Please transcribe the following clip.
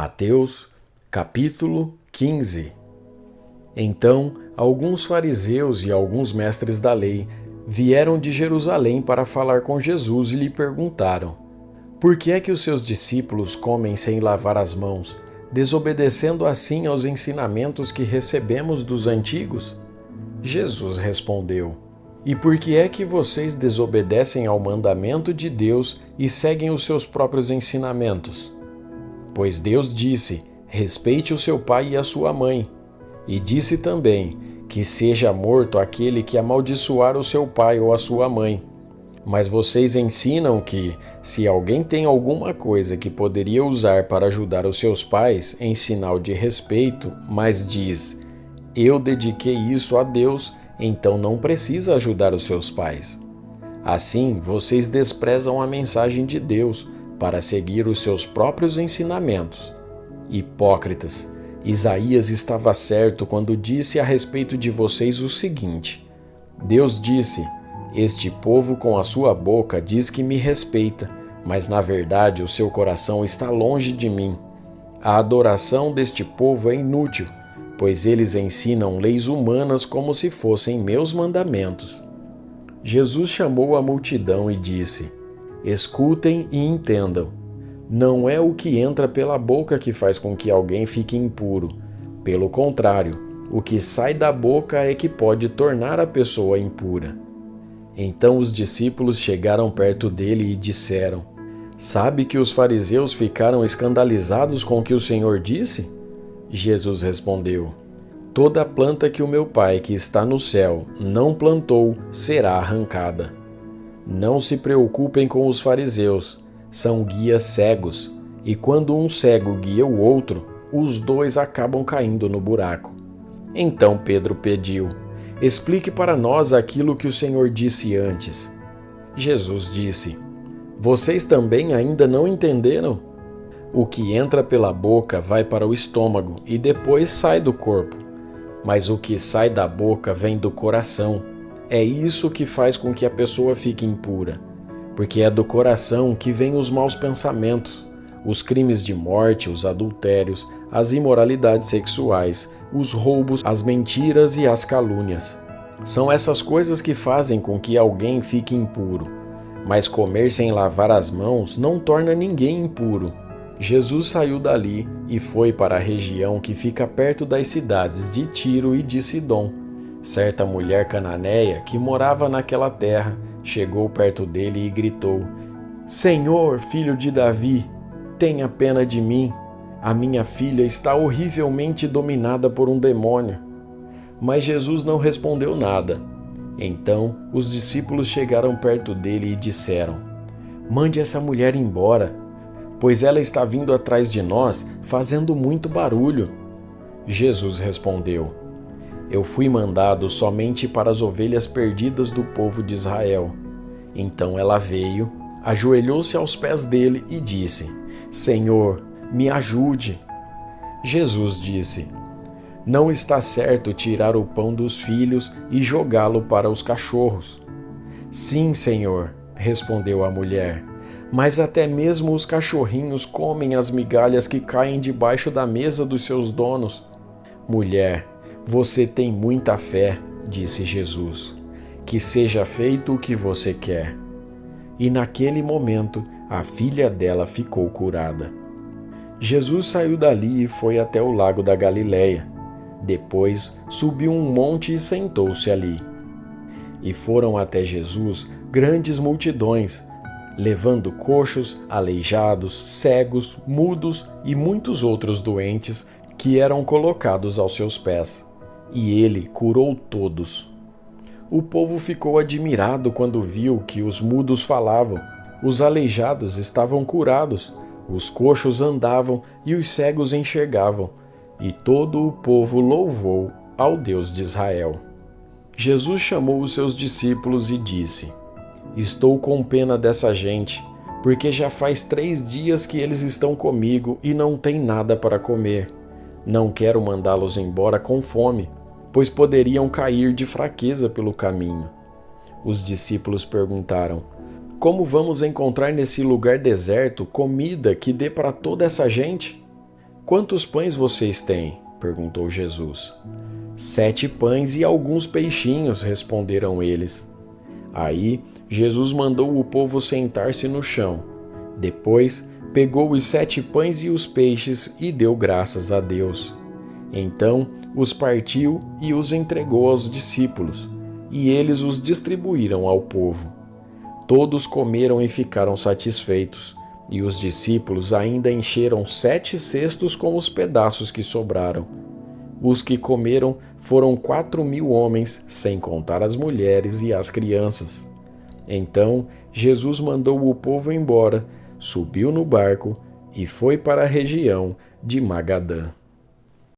Mateus, capítulo 15. Então, alguns fariseus e alguns mestres da lei vieram de Jerusalém para falar com Jesus e lhe perguntaram: por que é que os seus discípulos comem sem lavar as mãos, desobedecendo assim aos ensinamentos que recebemos dos antigos? Jesus respondeu: e por que é que vocês desobedecem ao mandamento de Deus e seguem os seus próprios ensinamentos? Pois Deus disse: respeite o seu pai e a sua mãe. E disse também que seja morto aquele que amaldiçoar o seu pai ou a sua mãe. Mas vocês ensinam que, se alguém tem alguma coisa que poderia usar para ajudar os seus pais em sinal de respeito, mas diz: eu dediquei isso a Deus, então não precisa ajudar os seus pais. Assim, vocês desprezam a mensagem de Deus para seguir os seus próprios ensinamentos. Hipócritas, Isaías estava certo quando disse a respeito de vocês o seguinte: Deus disse: este povo com a sua boca diz que me respeita, mas na verdade o seu coração está longe de mim. A adoração deste povo é inútil, pois eles ensinam leis humanas como se fossem meus mandamentos. Jesus chamou a multidão e disse: escutem e entendam. Não é o que entra pela boca que faz com que alguém fique impuro. Pelo contrário, o que sai da boca é que pode tornar a pessoa impura. Então os discípulos chegaram perto dele e disseram: sabe que os fariseus ficaram escandalizados com o que o Senhor disse? Jesus respondeu: toda planta que o meu Pai que está no céu não plantou será arrancada. Não se preocupem com os fariseus, são guias cegos, e quando um cego guia o outro, os dois acabam caindo no buraco. Então Pedro pediu: explique para nós aquilo que o Senhor disse antes. Jesus disse: vocês também ainda não entenderam? O que entra pela boca vai para o estômago e depois sai do corpo. Mas o que sai da boca vem do coração. É isso que faz com que a pessoa fique impura. Porque é do coração que vêm os maus pensamentos, os crimes de morte, os adultérios, as imoralidades sexuais, os roubos, as mentiras e as calúnias. São essas coisas que fazem com que alguém fique impuro. Mas comer sem lavar as mãos não torna ninguém impuro. Jesus saiu dali e foi para a região que fica perto das cidades de Tiro e de Sidom. Certa mulher cananeia que morava naquela terra chegou perto dele e gritou: Senhor, filho de Davi, tenha pena de mim. A minha filha está horrivelmente dominada por um demônio. Mas Jesus não respondeu nada. Então os discípulos chegaram perto dele e disseram: mande essa mulher embora, pois ela está vindo atrás de nós fazendo muito barulho. Jesus respondeu: eu fui mandado somente para as ovelhas perdidas do povo de Israel. Então ela veio, ajoelhou-se aos pés dele e disse: Senhor, me ajude. Jesus disse: não está certo tirar o pão dos filhos e jogá-lo para os cachorros. Sim, Senhor, respondeu a mulher, mas até mesmo os cachorrinhos comem as migalhas que caem debaixo da mesa dos seus donos. Mulher, você tem muita fé, disse Jesus. Que seja feito o que você quer. E naquele momento, a filha dela ficou curada. Jesus saiu dali e foi até o lago da Galileia. Depois, subiu um monte e sentou-se ali. E foram até Jesus grandes multidões, levando coxos, aleijados, cegos, mudos e muitos outros doentes que eram colocados aos seus pés. E ele curou todos. O povo ficou admirado quando viu que os mudos falavam, os aleijados estavam curados, os coxos andavam e os cegos enxergavam, e todo o povo louvou ao Deus de Israel. Jesus chamou os seus discípulos e disse: estou com pena dessa gente, porque já faz 3 dias que eles estão comigo e não têm nada para comer. Não quero mandá-los embora com fome, pois poderiam cair de fraqueza pelo caminho. Os discípulos perguntaram: como vamos encontrar nesse lugar deserto comida que dê para toda essa gente? Quantos pães vocês têm? Perguntou Jesus. 7 pães e alguns peixinhos, responderam eles. Aí Jesus mandou o povo sentar-se no chão. Depois pegou os 7 pães e os peixes e deu graças a Deus. Então os partiu e os entregou aos discípulos, e eles os distribuíram ao povo. Todos comeram e ficaram satisfeitos, e os discípulos ainda encheram 7 cestos com os pedaços que sobraram. Os que comeram foram 4.000 homens, sem contar as mulheres e as crianças. Então Jesus mandou o povo embora, subiu no barco e foi para a região de Magadã.